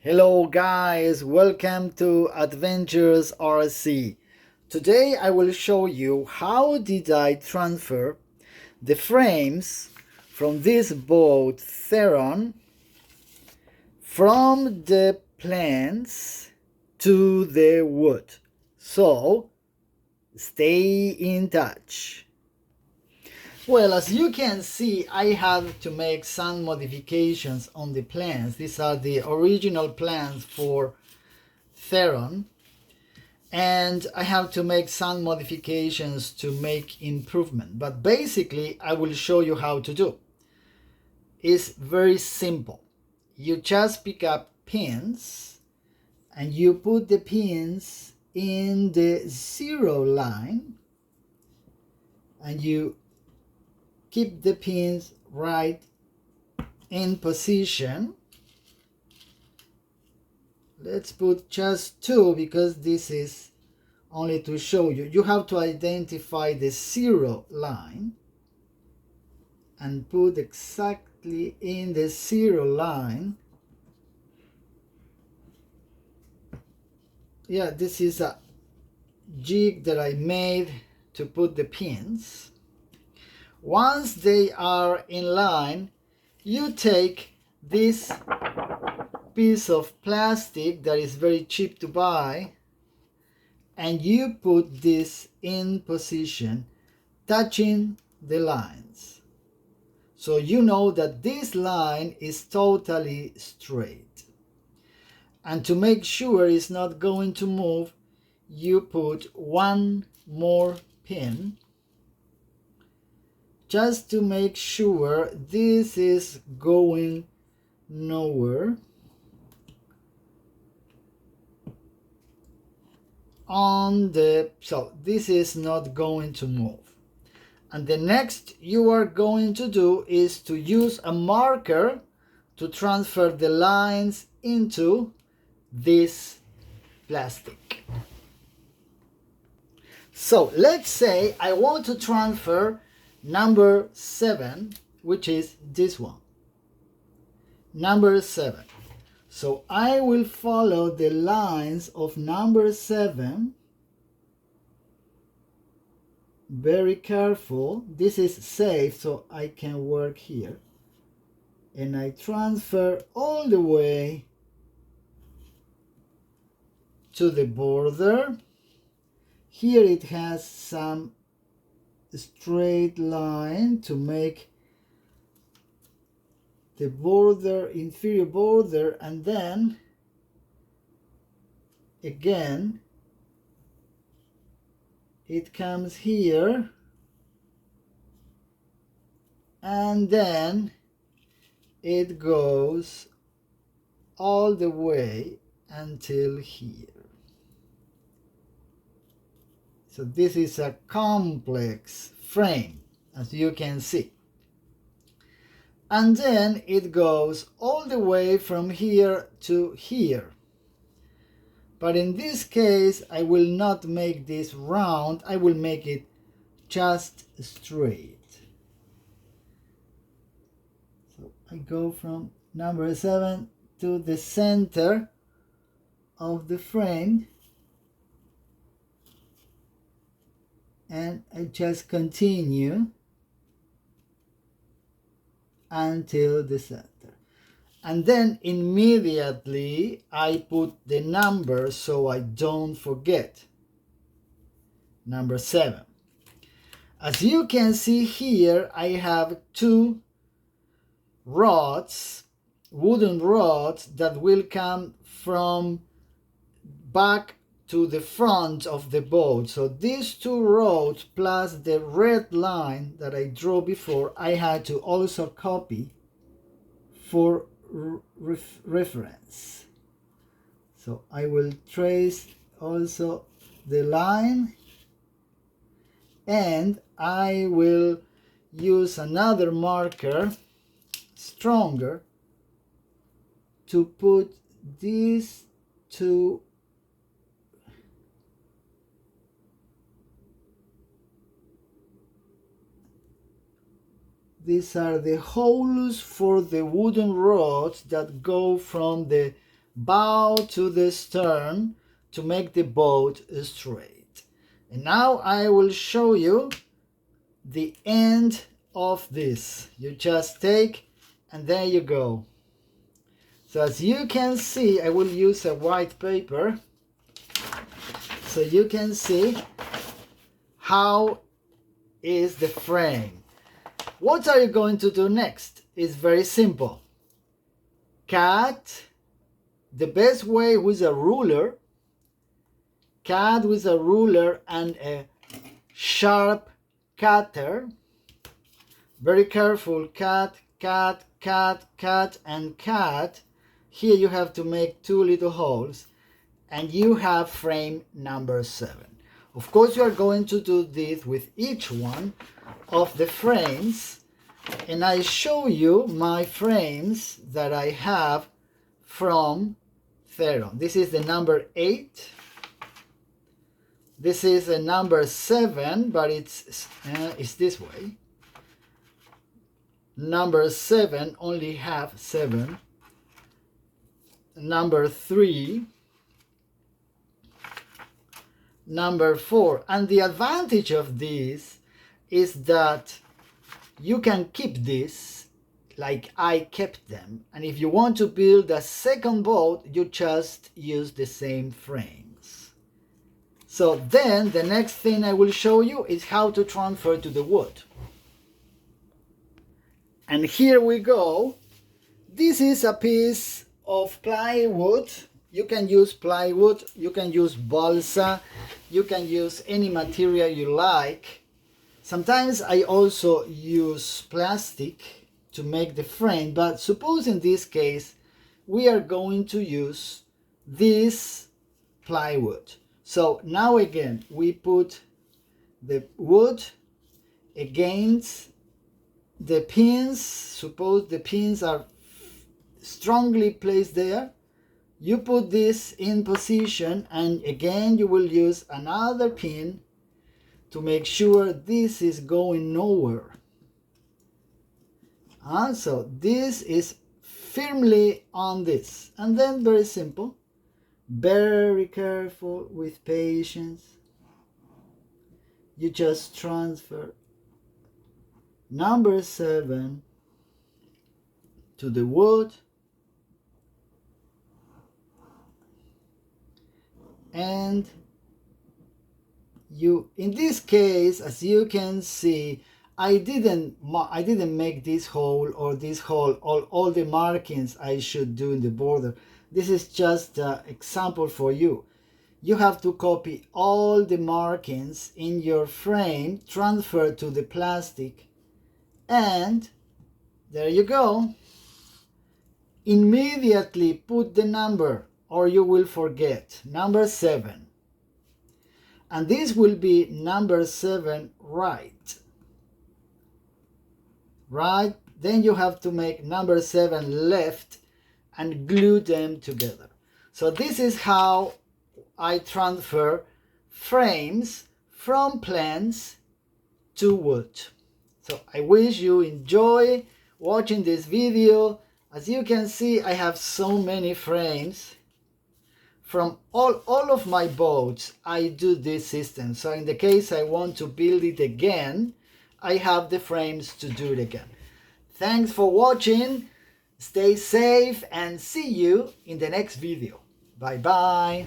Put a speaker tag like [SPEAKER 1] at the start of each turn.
[SPEAKER 1] Hello guys, welcome to Adventures RC. Today I will show you how did I transfer the frames from this boat Theron from the plants to the wood. So stay in touch. Well, as you can see, I have to make some modifications on the plans. These are the original plans for Theron, and I have to make some modifications to make improvement. But basically, I will show you how to do. It's very simple. You just pick up pins and you put the pins in the zero line and you keep the pins right in position. Let's put just two because this is only to show you. You have to identify the zero line and put exactly in the zero line. Yeah, this is a jig that I made to put the pins. Once they are in line, you take this piece of plastic that is very cheap to buy and you put this in position touching the lines, so you know that this line is totally straight. And to make sure it's not going to move, you put one more pin just to make sure this is going nowhere. So this is not going to move. And the next you are going to do is to use a marker to transfer the lines into this plastic. So let's say I want to transfer number 7, which is this one. Number 7. So I will follow the lines of number 7. Very careful. This is safe, so I can work here. And I transfer all the way to the border. Here it has some straight line to make the border, inferior border, and then again it comes here and then it goes all the way until here. So this is a complex frame, as you can see. And then it goes all the way from here to here. But in this case, I will not make this round, I will make it just straight. So I go from number 7 to the center of the frame. And I just continue until the center. And then immediately I put the number so I don't forget. Number 7. As you can see here, I have 2 rods, wooden rods that will come from back to the front of the boat. So these 2 rods plus the red line that I drew before, I had to also copy for reference. So I will trace also the line and I will use another marker, stronger, to put these 2 these are the holes for the wooden rods that go from the bow to the stern to make the boat straight. And now I will show you the end of this. You just take and there you go. So as you can see, I will use a white paper so you can see how is the frame. What are you going to do next? It's very simple. Cut the best way with a ruler. Cut with a ruler and a sharp cutter. Very careful. Cut, cut, cut, cut, and cut. Here you have to make 2 little holes, and you have frame number 7. Of course, you are going to do this with each one of the frames, and I show you my frames that I have from Theron. This is the number 8. This is a number 7, but it's this way. Number 7 only have 7. Number 3. Number 4. And the advantage of this is that you can keep this like I kept them. And if you want to build a second boat, you just use the same frames. So then the next thing I will show you is how to transfer to the wood. And here we go. This is a piece of plywood. You can use plywood, you can use balsa, you can use any material you like. Sometimes I also use plastic to make the frame, but suppose in this case we are going to use this plywood. So now again we put the wood against the pins. Suppose the pins are strongly placed there. You put this in position, and again you will use another pin to make sure this is going nowhere. So this is firmly on this, and then very simple, very careful, with patience, you just transfer number 7 to the wood, and you, in this case, as you can see, I didn't make this hole or this hole, all the markings I should do in the border. This is just an example for you. You have to copy all the markings in your frame, transfer to the plastic, and there you go. Immediately put the number or you will forget. Number 7. And this will be number 7 right. Right? Then you have to make number 7 left and glue them together. So this is how I transfer frames from plants to wood. So I wish you enjoy watching this video. As you can see, I have so many frames. From all of my boats, I do this system. So in the case I want to build it again, I have the frames to do it again. Thanks for watching. Stay safe and see you in the next video. Bye bye.